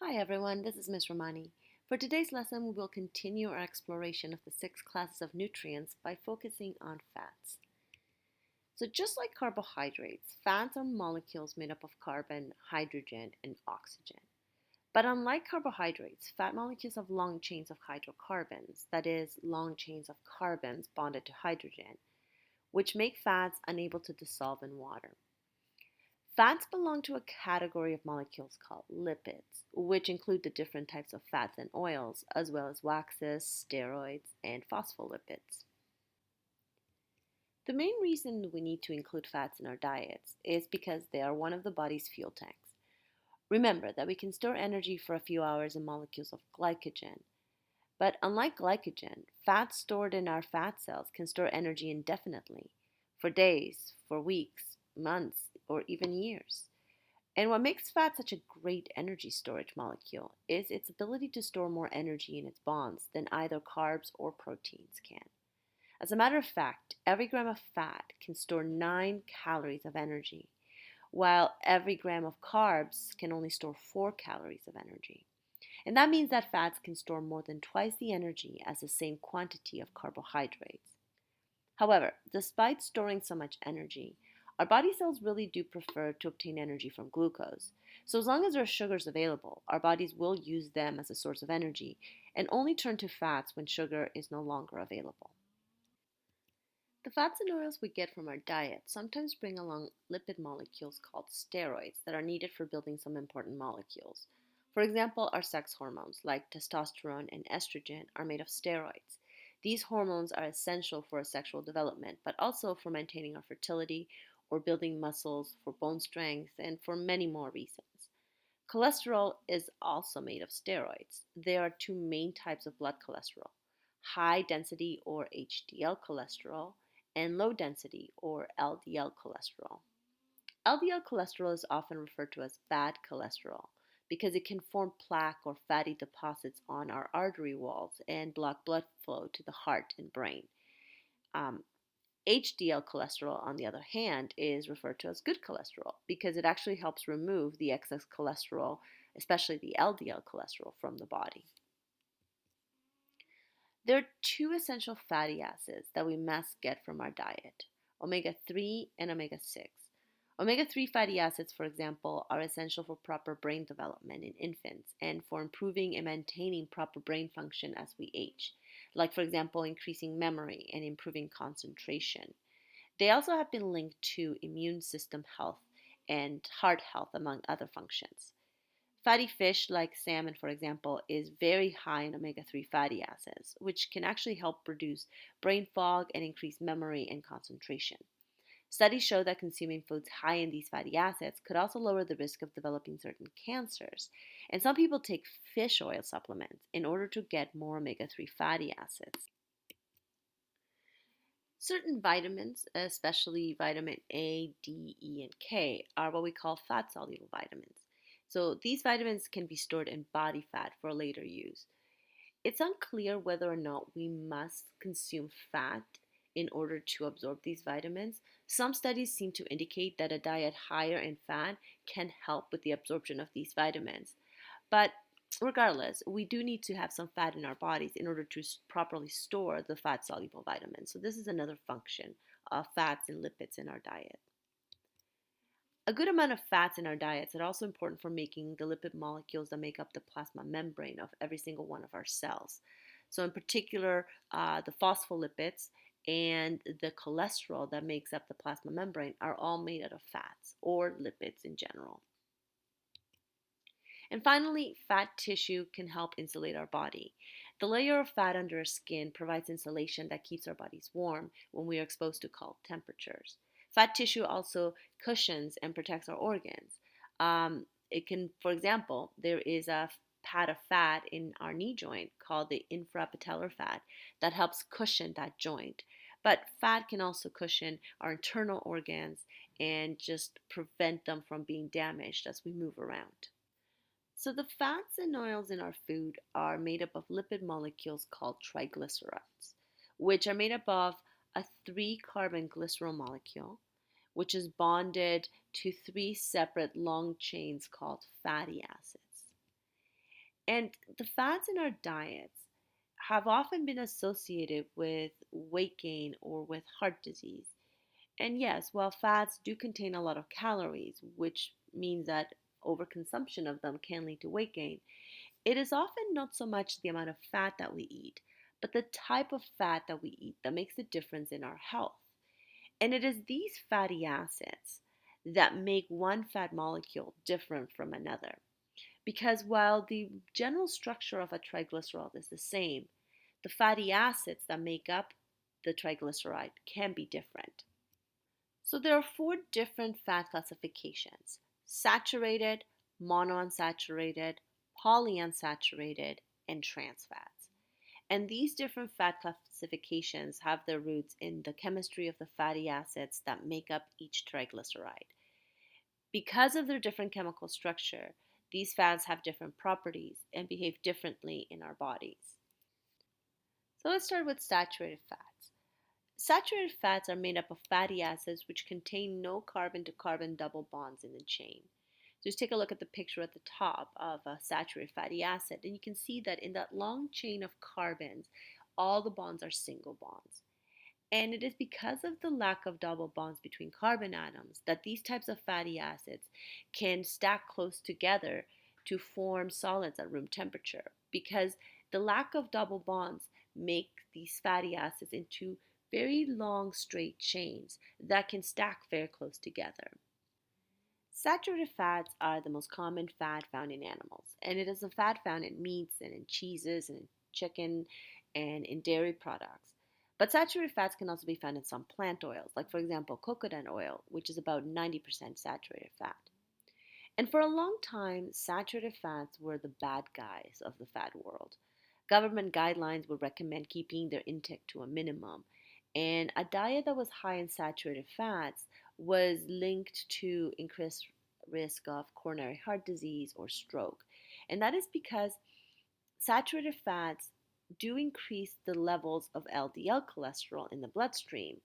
Hi everyone, this is Ms. Romani. For today's lesson, we will continue our exploration of the six classes of nutrients by focusing on fats. So just like carbohydrates, fats are molecules made up of carbon, hydrogen, and oxygen. But unlike carbohydrates, fat molecules have long chains of hydrocarbons, that is, long chains of carbons bonded to hydrogen, which make fats unable to dissolve in water. Fats belong to a category of molecules called lipids, which include the different types of fats and oils, as well as waxes, steroids, and phospholipids. The main reason we need to include fats in our diets is because they are one of the body's fuel tanks. Remember that we can store energy for a few hours in molecules of glycogen. But unlike glycogen, fats stored in our fat cells can store energy indefinitely, for days, for weeks, months, or even years. And what makes fat such a great energy storage molecule is its ability to store more energy in its bonds than either carbs or proteins can. As a matter of fact, every gram of fat can store 9 calories of energy, while every gram of carbs can only store 4 calories of energy. And that means that fats can store more than twice the energy as the same quantity of carbohydrates. However, despite storing so much energy, our body cells really do prefer to obtain energy from glucose. So, as long as there are sugars available, our bodies will use them as a source of energy and only turn to fats when sugar is no longer available. The fats and oils we get from our diet sometimes bring along lipid molecules called steroids that are needed for building some important molecules. For example, our sex hormones like testosterone and estrogen are made of steroids. These hormones are essential for our sexual development, but also for maintaining our fertility or building muscles, for bone strength, and for many more reasons. Cholesterol is also made of steroids. There are two main types of blood cholesterol: high density or HDL cholesterol and low density or LDL cholesterol. LDL cholesterol is often referred to as bad cholesterol because it can form plaque or fatty deposits on our artery walls and block blood flow to the heart and brain. Um, HDL cholesterol, on the other hand, is referred to as good cholesterol because it actually helps remove the excess cholesterol, especially the LDL cholesterol, from the body. There are two essential fatty acids that we must get from our diet: omega 3 and omega 6. Omega 3 fatty acids, for example, are essential for proper brain development in infants and for improving and maintaining proper brain function as we age, like, for example, increasing memory and improving concentration. They also have been linked to immune system health and heart health, among other functions. Fatty fish, like salmon, for example, is very high in omega 3 fatty acids, which can actually help reduce brain fog and increase memory and concentration. Studies show that consuming foods high in these fatty acids could also lower the risk of developing certain cancers. And some people take fish oil supplements in order to get more omega 3 fatty acids. Certain vitamins, especially vitamin A, D, E, and K, are what we call fat soluble vitamins. So these vitamins can be stored in body fat for later use. It's unclear whether or not we must consume fat in order to absorb these vitamins. Some studies seem to indicate that a diet higher in fat can help with the absorption of these vitamins. But regardless, we do need to have some fat in our bodies in order to properly store the fat soluble vitamins. So, this is another function of fats and lipids in our diet. A good amount of fats in our diets are also important for making the lipid molecules that make up the plasma membrane of every single one of our cells. So, in particular, the phospholipids and the cholesterol that makes up the plasma membrane are all made out of fats or lipids in general. And finally, fat tissue can help insulate our body. The layer of fat under our skin provides insulation that keeps our bodies warm when we are exposed to cold temperatures. Fat tissue also cushions and protects our organs. It can, for example, there is a pad of fat in our knee joint called the infrapatellar fat that helps cushion that joint. But fat can also cushion our internal organs and just prevent them from being damaged as we move around. So, the fats and oils in our food are made up of lipid molecules called triglycerides, which are made up of a 3 carbon glycerol molecule, which is bonded to 3 separate long chains called fatty acids. And the fats in our diets have often been associated with weight gain or with heart disease. And yes, while fats do contain a lot of calories, which means that overconsumption of them can lead to weight gain, it is often not so much the amount of fat that we eat, but the type of fat that we eat that makes a difference in our health. And it is these fatty acids that make one fat molecule different from another. Because while the general structure of a triglyceride is the same, the fatty acids that make up the triglyceride can be different. So there are four different fat classifications: saturated, monounsaturated, polyunsaturated, and trans fats. And these different fat classifications have their roots in the chemistry of the fatty acids that make up each triglyceride. Because of their different chemical structure, these fats have different properties and behave differently in our bodies. So let's start with saturated fats. Saturated fats are made up of fatty acids which contain no carbon to carbon double bonds in the chain. So just take a look at the picture at the top of a saturated fatty acid, and you can see that in that long chain of carbons, all the bonds are single bonds. And it is because of the lack of double bonds between carbon atoms that these types of fatty acids can stack close together to form solids at room temperature, because the lack of double bonds make these fatty acids into very long straight chains that can stack very close together. Saturated fats are the most common fat found in animals, and it is a fat found in meats and in cheeses and in chicken and in dairy products. But saturated fats can also be found in some plant oils, like for example coconut oil, which is about 90% saturated fat. And for a long time, saturated fats were the bad guys of the fat world. Government guidelines would recommend keeping their intake to a minimum, and a diet that was high in saturated fats was linked to increased risk of coronary heart disease or stroke. And that is because saturated fats do increase the levels of LDL cholesterol in the bloodstream.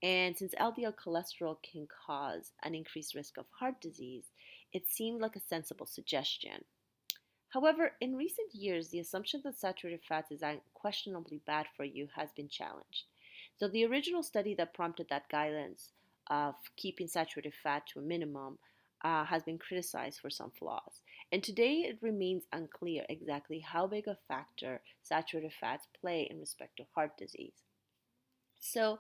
And since LDL cholesterol can cause an increased risk of heart disease, it seemed like a sensible suggestion. However, in recent years, the assumption that saturated fats is unquestionably bad for you has been challenged. So, the original study that prompted that guidance of keeping saturated fat to a minimum has been criticized for some flaws. And today, it remains unclear exactly how big a factor saturated fats play in respect to heart disease. So,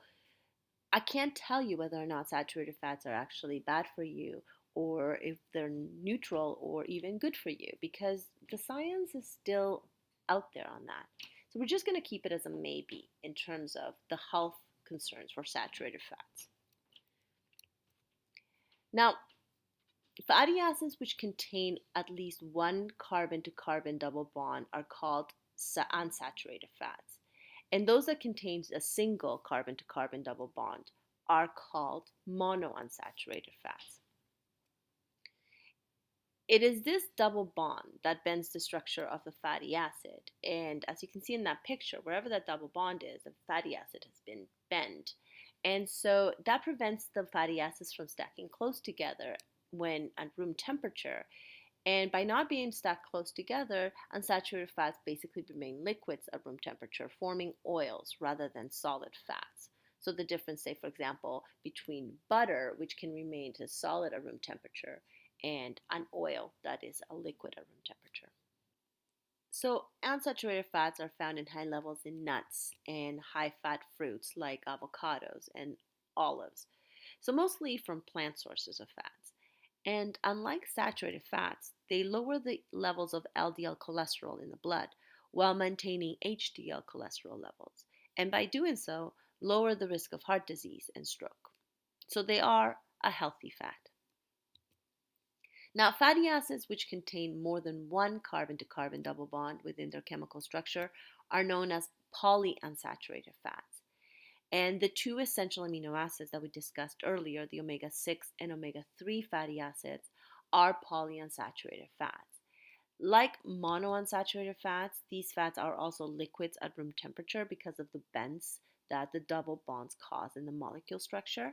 I can't tell you whether or not saturated fats are actually bad for you or if they're neutral or even good for you, because the science is still out there on that. So we're just going to keep it as a maybe in terms of the health concerns for saturated fats. Now, fatty acids which contain at least one carbon to carbon double bond are called unsaturated fats. And those that contain a single carbon to carbon double bond are called monounsaturated fats. It is this double bond that bends the structure of the fatty acid. And as you can see in that picture, wherever that double bond is, the fatty acid has been bent. And so that prevents the fatty acids from stacking close together when at room temperature. And by not being stacked close together, unsaturated fats basically remain liquids at room temperature, forming oils rather than solid fats. So the difference, say, for example, between butter, which can remain a solid at room temperature, and an oil that is a liquid at room temperature. So unsaturated fats are found in high levels in nuts and high-fat fruits like avocados and olives. So mostly from plant sources of fats. And unlike saturated fats, they lower the levels of LDL cholesterol in the blood while maintaining HDL cholesterol levels. And by doing so, lower the risk of heart disease and stroke. So they are a healthy fat. Now, fatty acids which contain more than one carbon to carbon double bond within their chemical structure are known as polyunsaturated fats. And the two essential amino acids that we discussed earlier, the omega 6 and omega 3 fatty acids, are polyunsaturated fats. Like monounsaturated fats, these fats are also liquids at room temperature because of the bends that the double bonds cause in the molecule structure.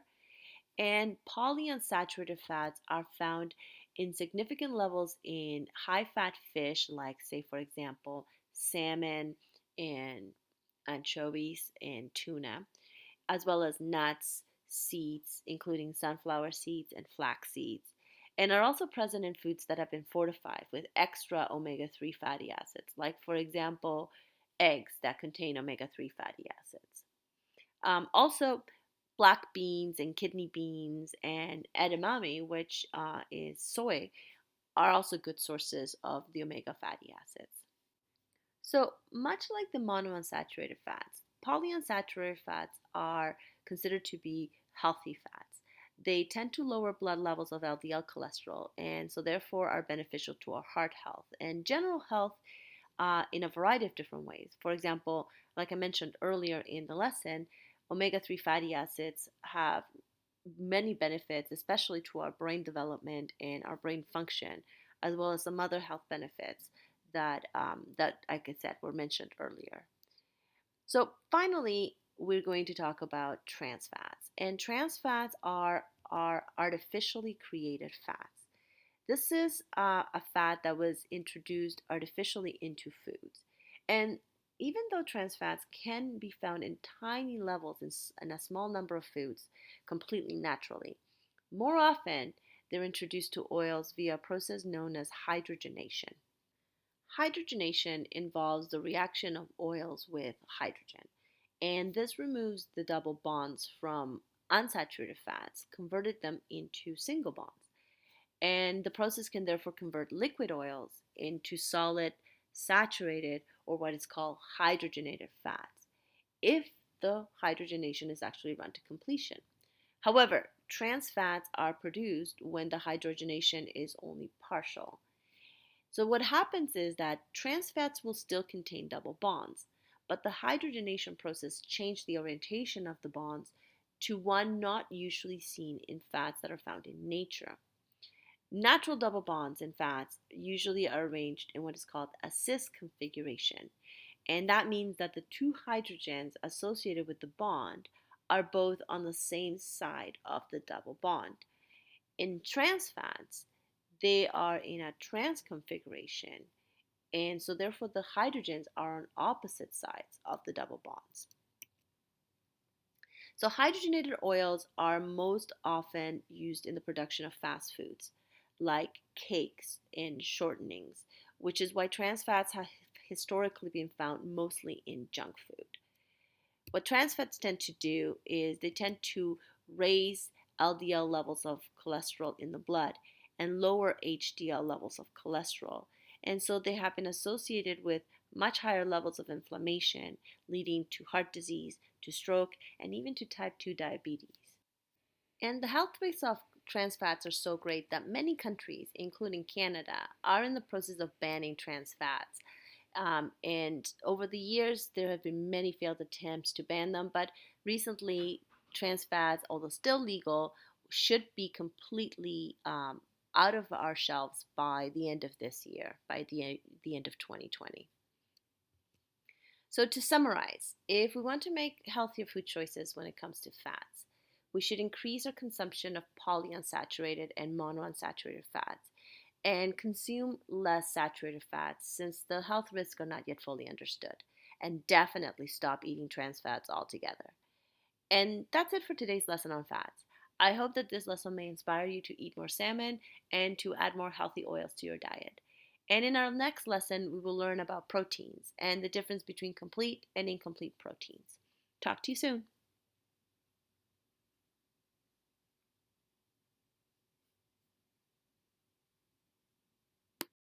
And polyunsaturated fats are found in significant levels in high fat fish, like, say, for example, salmon and anchovies and tuna, as well as nuts, seeds, including sunflower seeds and flax seeds, and are also present in foods that have been fortified with extra omega 3 fatty acids, like, for example, eggs that contain omega 3 fatty acids. Also, black beans and kidney beans and edamame, which is soy, are also good sources of the omega fatty acids. So, much like the monounsaturated fats, polyunsaturated fats are considered to be healthy fats. They tend to lower blood levels of LDL cholesterol and so therefore are beneficial to our heart health and general health in a variety of different ways. For example, like I mentioned earlier in the lesson, omega 3 fatty acids have many benefits, especially to our brain development and our brain function, as well as some other health benefits that, like I said, were mentioned earlier. So finally, we're going to talk about trans fats, and trans fats are artificially created fats. This is a fat that was introduced artificially into foods, and even though trans fats can be found in tiny levels in a small number of foods completely naturally, more often they're introduced to oils via a process known as hydrogenation. Hydrogenation involves the reaction of oils with hydrogen, and this removes the double bonds from unsaturated fats, converted them into single bonds. And the process can therefore convert liquid oils into solid, saturated, or what is called hydrogenated fats, if the hydrogenation is actually run to completion. However, trans fats are produced when the hydrogenation is only partial. So what happens is that trans fats will still contain double bonds, but the hydrogenation process changed the orientation of the bonds to one not usually seen in fats that are found in nature. Natural double bonds in fats usually are arranged in what is called a cis configuration, and that means that the two hydrogens associated with the bond are both on the same side of the double bond. In trans fats, they are in a trans configuration, and so therefore the hydrogens are on opposite sides of the double bonds. So hydrogenated oils are most often used in the production of fast foods like cakes and shortenings, which is why trans fats have historically been found mostly in junk food. What trans fats tend to do is they tend to raise LDL levels of cholesterol in the blood and lower HDL levels of cholesterol. And so they have been associated with much higher levels of inflammation, leading to heart disease, to stroke, and even to type 2 diabetes. And the health risks of trans fats are so great that many countries, including Canada, are in the process of banning trans fats. And over the years, there have been many failed attempts to ban them, but recently, trans fats, although still legal, should be completely out of our shelves by the end of this year, by the end of 2020. So, to summarize, if we want to make healthier food choices when it comes to fats, we should increase our consumption of polyunsaturated and monounsaturated fats and consume less saturated fats since the health risks are not yet fully understood. And definitely stop eating trans fats altogether. And that's it for today's lesson on fats. I hope that this lesson may inspire you to eat more salmon and to add more healthy oils to your diet. And in our next lesson, we will learn about proteins and the difference between complete and incomplete proteins. Talk to you soon.